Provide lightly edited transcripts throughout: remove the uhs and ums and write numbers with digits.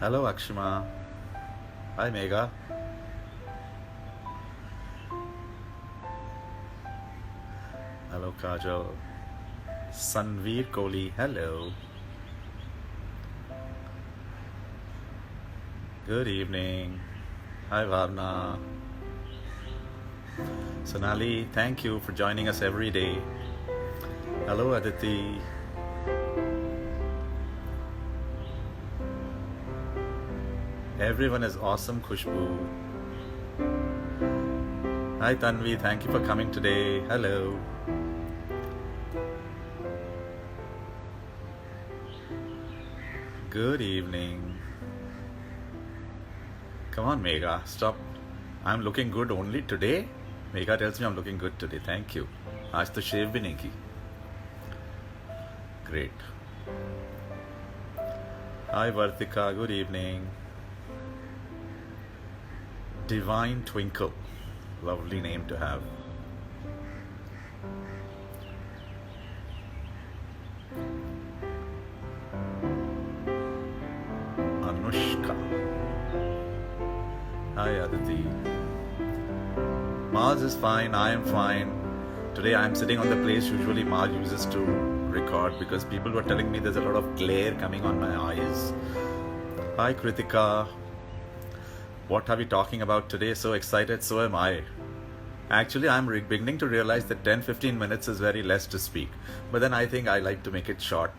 Hello, Akshima. Hi, Megha. Hello, Kajal. Sanveer Kohli. Hello. Good evening. Hi, Varna. Sonali, thank you for joining us every day. Hello, Aditi. Everyone is awesome, Khushbu. Hi, Tanvi. Thank you for coming today. Hello. Good evening. Come on, Megha. Stop. I'm looking good only today. Megha tells me I'm looking good today. Thank you. आज तो शेव भी नहीं की. Great. Hi, Vartika. Good evening. Divine Twinkle. Lovely name to have. Anushka. Hi, Aditi. Mars is fine. I am fine. Today I am sitting on the place usually Mars uses to record because people were telling me there's a lot of glare coming on my eyes. Hi, Kritika. What are we talking about today? So excited, so am I. Actually, I'm beginning to realize that 10-15 minutes is very less to speak. But then I think I like to make it short.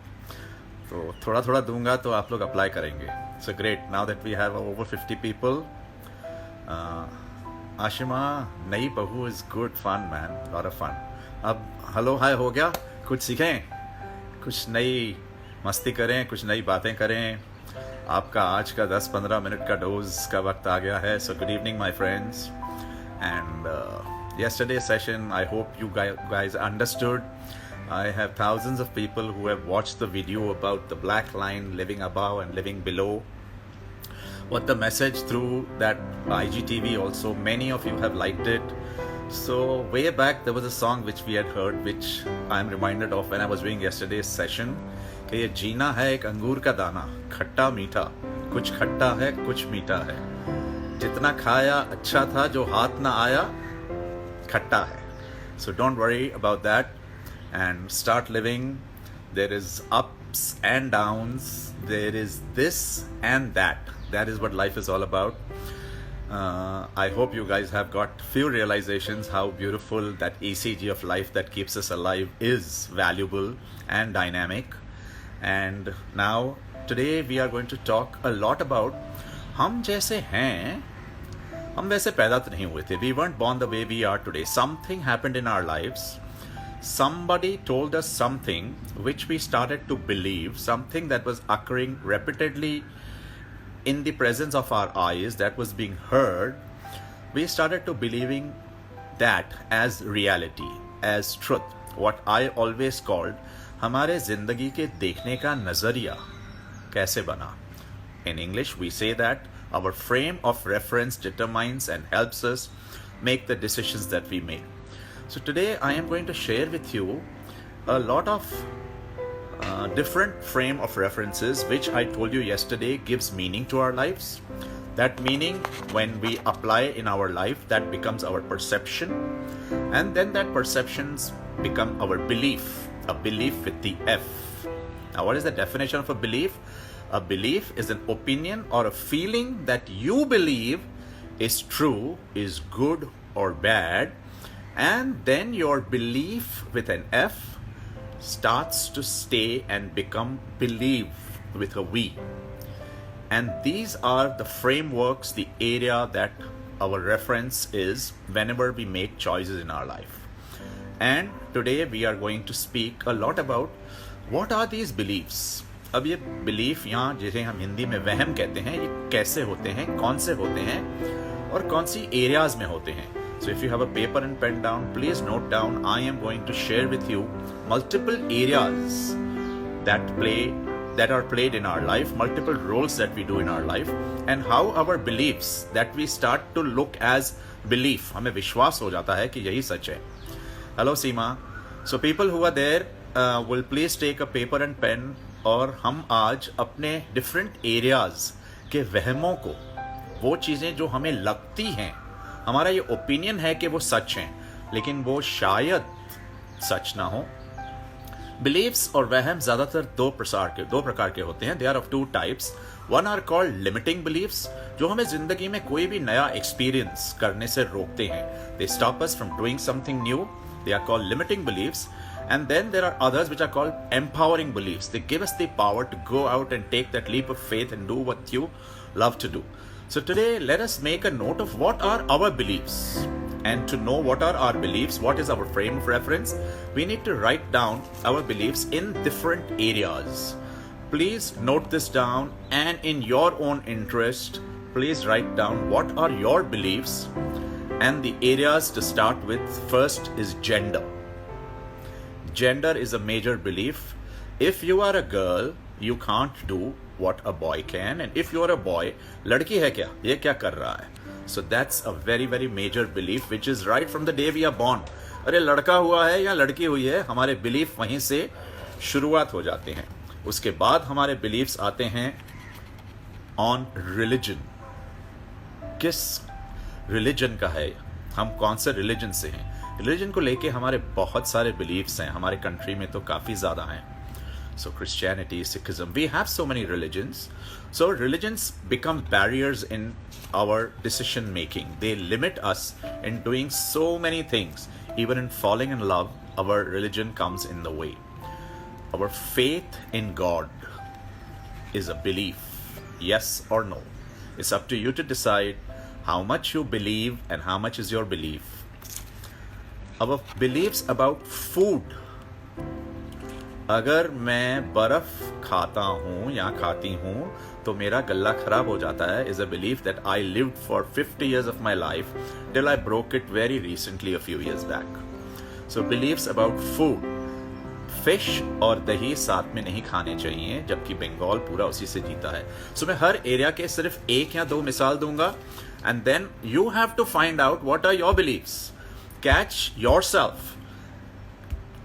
So, थोड़ा थोड़ा दूंगा तो आप लोग apply करेंगे. So great, now that we have over 50 people. Ashima, नई बहू is good fun, man. Lot of fun. अब hello hi हो गया? कुछ सीखें? कुछ नई मस्ती करें, कुछ नई बातें करें. आपका आज का 10-15 मिनट का डोज का वक्त आ गया है. So good evening, my friends. And yesterday's session, I hope you guys understood. I have thousands of people who have watched the video about the black line living above and living below. What the message through that IGTV also, many of you have liked it. So way back there was a song which we had heard, which I am reminded of when I was doing yesterday's session. कि ये जीना है एक अंगूर का दाना, खट्टा मीठा, कुछ खट्टा है कुछ मीठा है, जितना खाया अच्छा था, जो हाथ ना आया खट्टा है. So don't worry about that and start living. There is ups and downs, there is this and that. That is what life is all about. I hope you guys have got few realizations how beautiful that ECG of life that keeps us alive is valuable and dynamic. And now today we are going to talk a lot about हम जैसे हैं, हम वैसे पैदा तो नहीं हुए थे. We weren't born the way we are today. Something happened in our lives. Somebody told us something which we started to believe, something that was occurring repeatedly in the presence of our eyes, that was being heard. We started to believing that as reality, as truth. What I always called हमारे जिंदगी के देखने का नजरिया कैसे बना. In English we say that our frame of reference determines and helps us make the decisions that we make. So today I am going to share with you a lot of different frame of references which I told you yesterday gives meaning to our lives. That meaning, when we apply in our life, that becomes our perception, and then that perceptions become our belief, a belief with the F. Now what is the definition of a belief? A belief is an opinion or a feeling that you believe is true, is good or bad, and then your belief with an F starts to stay and become believe with a V. And these are the frameworks, the area that our reference is whenever we make choices in our life. And today we are going to speak a lot about what are these beliefs. अब ये belief यहाँ जिसे हम हिंदी में वहम कहते हैं, ये कैसे होते हैं, कौन से होते हैं और कौन सी areas में होते हैं. So if you have a paper and pen down, please note down. I am going to share with you multiple areas that are played in our life, multiple roles that we do in our life, and how our beliefs that we start to look as belief, हमें विश्वास हो जाता है कि यही सच है. Hello Seema. So people who are there will please take a paper and pen और हम आज अपने different areas कि वहमों को, वो चीज़ें जो हमें लगती हैं, हमारा ये ओपिनियन है कि वो सच हैं, लेकिन वो शायद सच ना हो। बिलीव्स और वहम ज़्यादातर दो प्रकार के होते हैं। They are of two types. One are called limiting beliefs, जो हमें जिंदगी में कोई भी नया एक्सपीरियंस करने से रोकते हैं। They stop us from doing something new. They are called limiting beliefs. And then there are others which are called empowering beliefs. They give us the power to go out and take that leap of faith and do what you love to do. So today, let us make a note of what are our beliefs. And to know what are our beliefs, what is our frame of reference, we need to write down our beliefs in different areas. Please note this down, and in your own interest, please write down what are your beliefs. And the areas to start with, first is gender. Gender is a major belief. If you are a girl, you can't do what a boy can. And if you are a boy, ladki hai kya? Ye kya kar raha hai? So that's a very, very major belief, which is right from the day we are born. अरे लड़का हुआ है या लड़की हुई है, हमारे belief वहीं से शुरुआत हो जाते हैं। उसके बाद हमारे बिलीफ्स आते हैं ऑन रिलीजन। किस रिलीजन का है, हम कौन से रिलीजन से हैं। रिलीजन को लेके हमारे बहुत सारे बिलीफ्स हैं, हमारे कंट्री में तो काफ़ी ज़्यादा हैं। So Christianity, Sikhism, we have so many religions. So religions become barriers in our decision making. They limit us in doing so many things. Even in falling in love, our religion comes in the way. Our faith in God is a belief, yes or no. It's up to you to decide how much you believe and how much is your belief. Our beliefs about food. अगर मैं बर्फ खाता हूँ या खाती हूँ तो मेरा गला खराब हो जाता है, is a belief that I lived for 50 years of my life till I broke it very recently a few years back. So beliefs about food. Fish और दही साथ में नहीं खाने चाहिए, जबकि बंगाल पूरा उसी से जीता है. So मैं हर एरिया के सिर्फ एक या दो मिसाल दूंगा, and then you have to find out what are your beliefs. Catch yourself.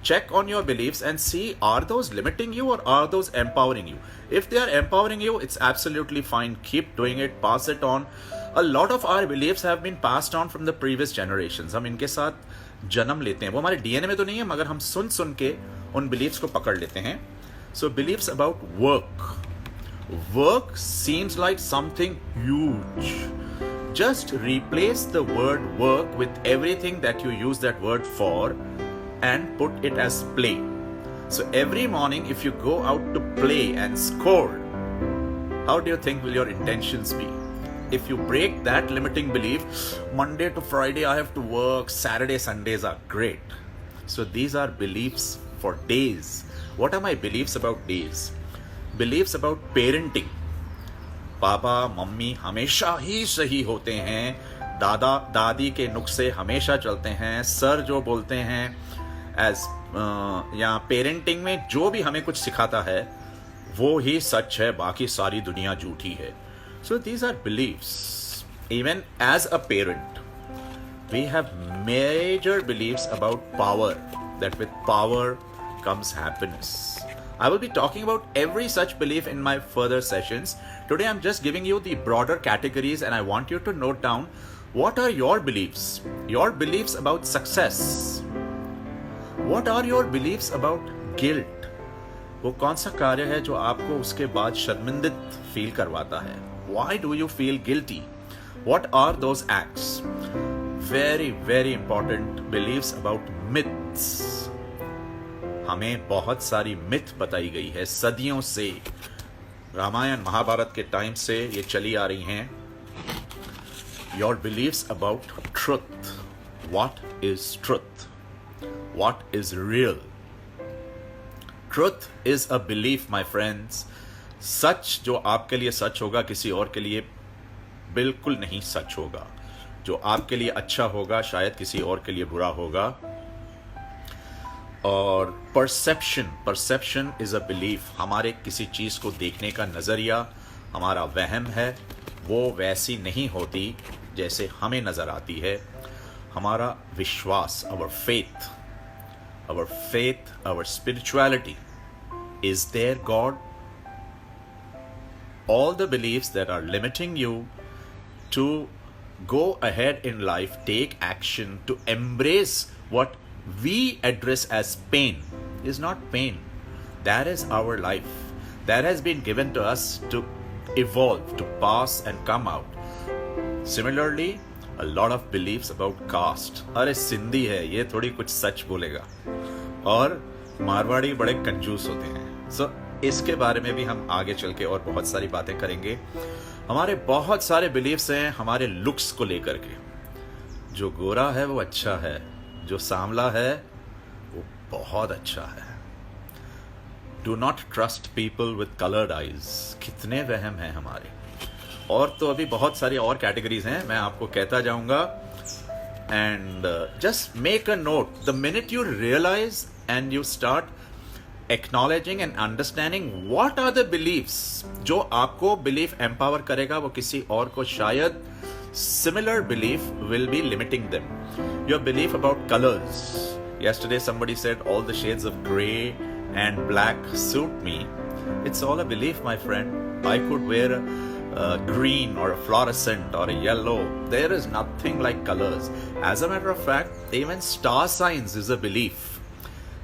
Check on your beliefs and see, are those limiting you or are those empowering you? If they are empowering you, it's absolutely fine. Keep doing it. Pass it on. A lot of our beliefs have been passed on from the previous generations. हम इनके साथ जन्म लेते हैं. वो हमारे DNA में तो नहीं है, मगर हम सुन सुन के उन beliefs को पकड़ लेते हैं. So beliefs about work. Work seems like something huge. Just replace the word work with everything that you use that word for and put it as play. So every morning if you go out to play and score, how do you think will your intentions be? If you break that limiting belief, Monday to Friday I have to work, Saturday, Sundays are great. So these are beliefs for days. What are my beliefs about days? Beliefs about parenting. Papa mummy हमेशा ही सही होते हैं, दादा दादी के नुस्खे हमेशा चलते हैं, सर जो बोलते हैं एज या पेरेंटिंग में जो भी हमें कुछ सिखाता है वो ही सच है, बाकी सारी दुनिया झूठी है. So these are beliefs. Even as a parent we have major beliefs about power, that with power comes happiness. I will be talking about every such belief in my further sessions. Today I'm just giving you the broader categories and I want you to note down what are your beliefs. Your beliefs about success. What are your beliefs about guilt? वो कौन सा कार्य है जो आपको उसके बाद शर्मिंदित feel करवाता है? Why do you feel guilty? What are those acts? Very, very important beliefs about myths. हमें बहुत सारी मिथ बताई गई है सदियों से. रामायण महाभारत के टाइम से ये चली आ रही हैं. Your beliefs about truth. What is truth? What is real? Truth is a belief my friends. सच जो आपके लिए सच होगा किसी और के लिए बिल्कुल नहीं सच होगा. जो आपके लिए अच्छा होगा शायद किसी और के लिए बुरा होगा. और परसेप्शन इज अ बिलीफ. हमारे किसी चीज को देखने का नजरिया, हमारा वहम है, वो वैसी नहीं होती जैसे हमें नजर आती है. हमारा विश्वास, our faith, our spirituality, is there God all the beliefs that are limiting you to go ahead in life, take action, to embrace what we address as pain is not pain. That is our life. That has been given to us to evolve, to pass and come out. Similarly, a lot of beliefs about caste. अरे सिंधी है, ये थोड़ी कुछ सच बोलेगा, और मारवाड़ी बड़े कंजूस होते हैं. सो इसके बारे में भी हम आगे चल के और बहुत सारी बातें करेंगे. हमारे बहुत सारे बिलीफ्स हैं हमारे लुक्स को लेकर के. जो गोरा है वो अच्छा है, जो सांवला है वो बहुत अच्छा है. Do not trust people with coloured eyes. कितने वहम हैं हमारे. और तो अभी बहुत सारी और कैटेगरीज हैं, मैं आपको कहता जाऊंगा. And just make a note. The minute you realise and you start acknowledging and understanding what are the beliefs जो आपको belief empower करेगा, वो किसी और को शायद similar belief will be limiting them. Your belief about colors. Yesterday somebody said all the shades of grey and black suit me. It's all a belief, my friend. I could wear a green or a fluorescent or a yellow. There is nothing like colors. As a matter of fact, even star signs is a belief.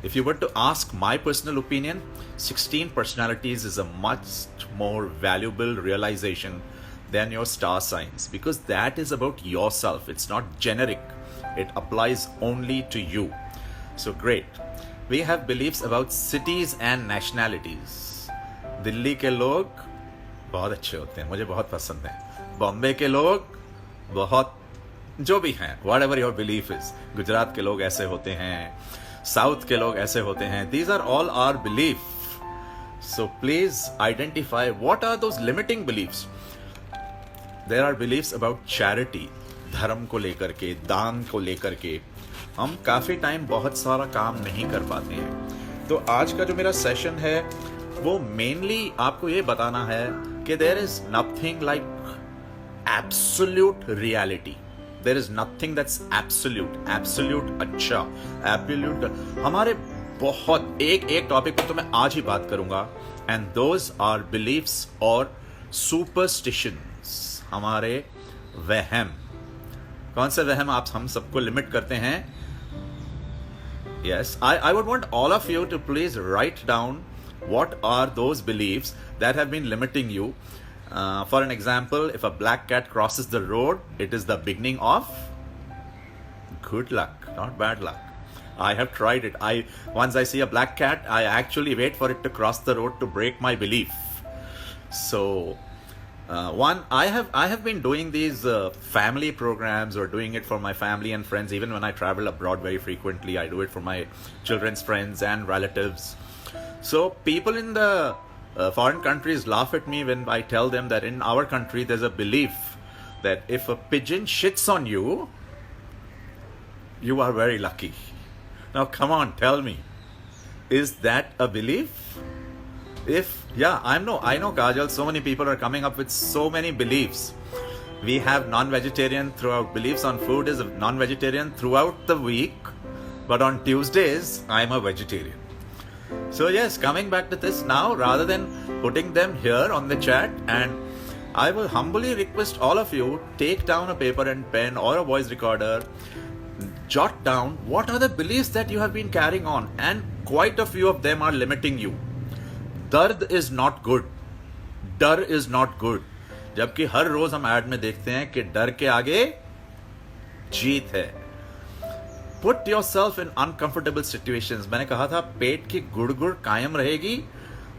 If you were to ask my personal opinion, 16 personalities is a much more valuable realization than your star signs, because that is about yourself. It's not generic. It applies only to you. So great. We have beliefs about cities and nationalities. Delhi के लोग बहुत अच्छे होते हैं, मुझे बहुत पसंद हैं. बॉम्बे के लोग बहुत जो भी हैं, whatever your belief is. Gujarat के लोग ऐसे होते हैं, साउथ के लोग ऐसे होते हैं. These are all our belief. So please identify what are those limiting beliefs. There are beliefs about charity. धर्म को लेकर के, दान को लेकर के हम काफी टाइम बहुत सारा काम नहीं कर पाते हैं. तो आज का जो मेरा सेशन है वो मेनली आपको ये बताना है कि there is nothing like absolute reality. There is nothing that's absolute. अच्छा, absolute. हमारे बहुत एक टॉपिक पर तो मैं आज ही बात करूंगा. And those are beliefs और superstitions. हमारे वहम. कौन से वहम आप हम सबको लिमिट करते हैं? Yes, I would want all of you to please write down what are those beliefs that have been limiting you. For an example, if a black cat crosses the road, it is the beginning of good luck, not bad luck. I have tried it. Once I see a black cat, I actually wait for it to cross the road to break my belief. So, I have been doing these family programs, or doing it for my family and friends. Even when I travel abroad very frequently, I do it for my children's friends and relatives. So people in the foreign countries laugh at me when I tell them that in our country there's a belief that if a pigeon shits on you, you are very lucky. Now come on, tell me, is that a belief? I know Kajal, so many people are coming up with so many beliefs. We have non-vegetarian throughout. Beliefs on food is non-vegetarian throughout the week, but on Tuesdays I'm a vegetarian. So yes, coming back to this now, rather than putting them here on the chat, and I will humbly request all of you, take down a paper and pen or a voice recorder, jot down what are the beliefs that you have been carrying on, and quite a few of them are limiting you. दर्द is not good. डर is not good. जबकि हर रोज हम add में देखते हैं कि डर के आगे जीत है. Put yourself in uncomfortable situations. मैंने कहा था पेट की गुड़गुड़ कायम रहेगी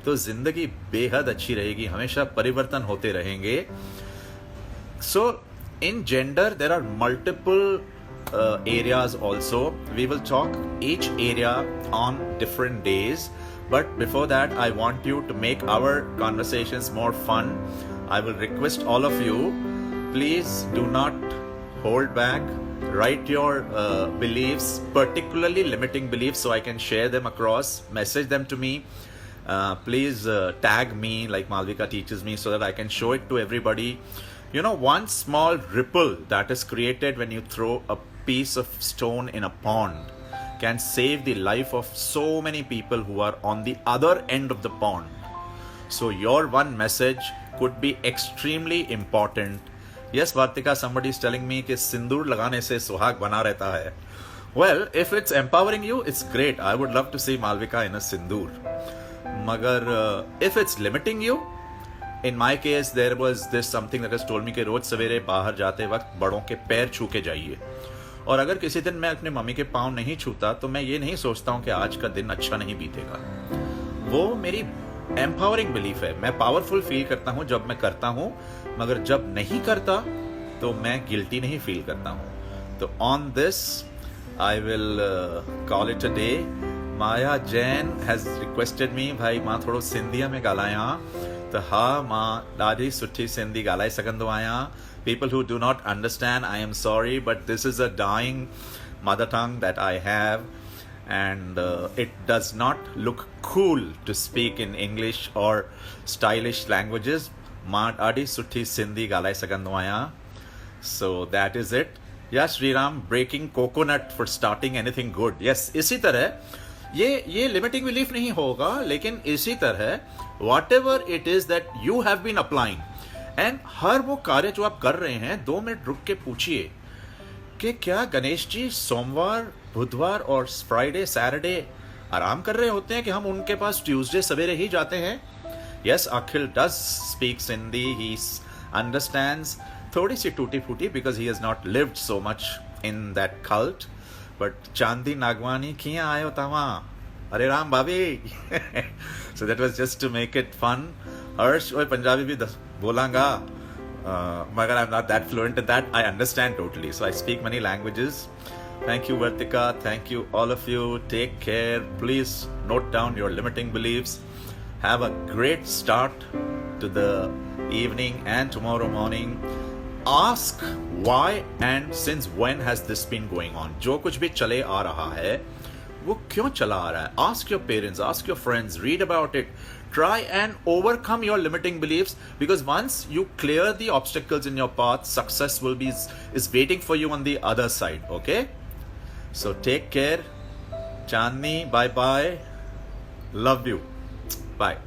तो जिंदगी बेहद अच्छी रहेगी. हमेशा परिवर्तन होते रहेंगे. So in gender there are multiple areas also. We will talk each area on different days. But before that, I want you to make our conversations more fun. I will request all of you, please do not hold back. Write your beliefs, particularly limiting beliefs, so I can share them across. Message them to me. Please tag me like Malvika teaches me, so that I can show it to everybody. You know, one small ripple that is created when you throw a piece of stone in a pond can save the life of so many people who are on the other end of the pond. So your one message could be extremely important. Yes, Vartika, somebody is telling me कि सिंदूर लगाने से सुहाग बना रहता है. Well, if it's empowering you, it's great. I would love to see Malvika in a sindoor. Magar, if it's limiting you, in my case, there was this something that has told me कि रोज सवेरे बाहर जाते वक्त बड़ों के पैर छू के जाइए. और अगर किसी दिन मैं अपने मम्मी के पाँव नहीं छूता तो मैं ये नहीं सोचता हूँ कि आज का दिन अच्छा नहीं बीतेगा. वो मेरी एम्पावरिंग बिलीफ है. मैं पावरफुल फील करता हूँ जब मैं करता हूँ, मगर जब नहीं करता तो मैं गिल्टी नहीं फील करता हूँ. तो on this I will call it a day. Maya Jain has requested मी, भाई मां थोड़ो सिंधीअ में ॻाल्हायां. त हा, मां ॾाढी सुठी सिंधी ॻाल्हाए सघंदो आहियां. People who do not understand, I am sorry, but this is a dying mother tongue that I have, and it does not look cool to speak in English or stylish languages. मां ॾाढी सुठी सिंधी ॻाल्हाए सघंदो आहियां. So that is it. Yeah, Sriram, breaking coconut for starting anything good. Yes, इसी तरह ये limiting belief नहीं होगा, लेकिन इसी तरह whatever it is that you have been applying, and हर वो कार्य जो आप कर रहे हैं 2 मिनट रुक के पूछिए कि क्या गणेश जी सोमवार, बुधवार और फ्राइडे, सैटरडे आराम कर रहे होते हैं कि हम उनके पास ट्यूसडे सवेरे ही जाते हैं. Yes, Akhil does speak Sindhi, he understands थोड़ी सी टूटी फूटी because he has not lived so much in that cult. But Chandi Nagwani कीअं आयो तव्हां? अरे राम भाभी. So that was just to make it fun. Harsh, ओए पंजाबी भी बोलांगा, मगर I am not that fluent in that. I understand totally, so I speak many languages. Thank you, Vartika. Thank you, all of you. Take care. Please note down your limiting beliefs. Have a great start to the evening and tomorrow morning. Ask why and since when has this been going on. जो कुछ भी चले आ रहा है वो क्यों चला आ रहा है? Ask your parents, ask your friends, read about it. Try and overcome your limiting beliefs, because once you clear the obstacles in your path, success is waiting for you on the other side. Okay? So take care. Chandni, bye bye. Love you. Bye.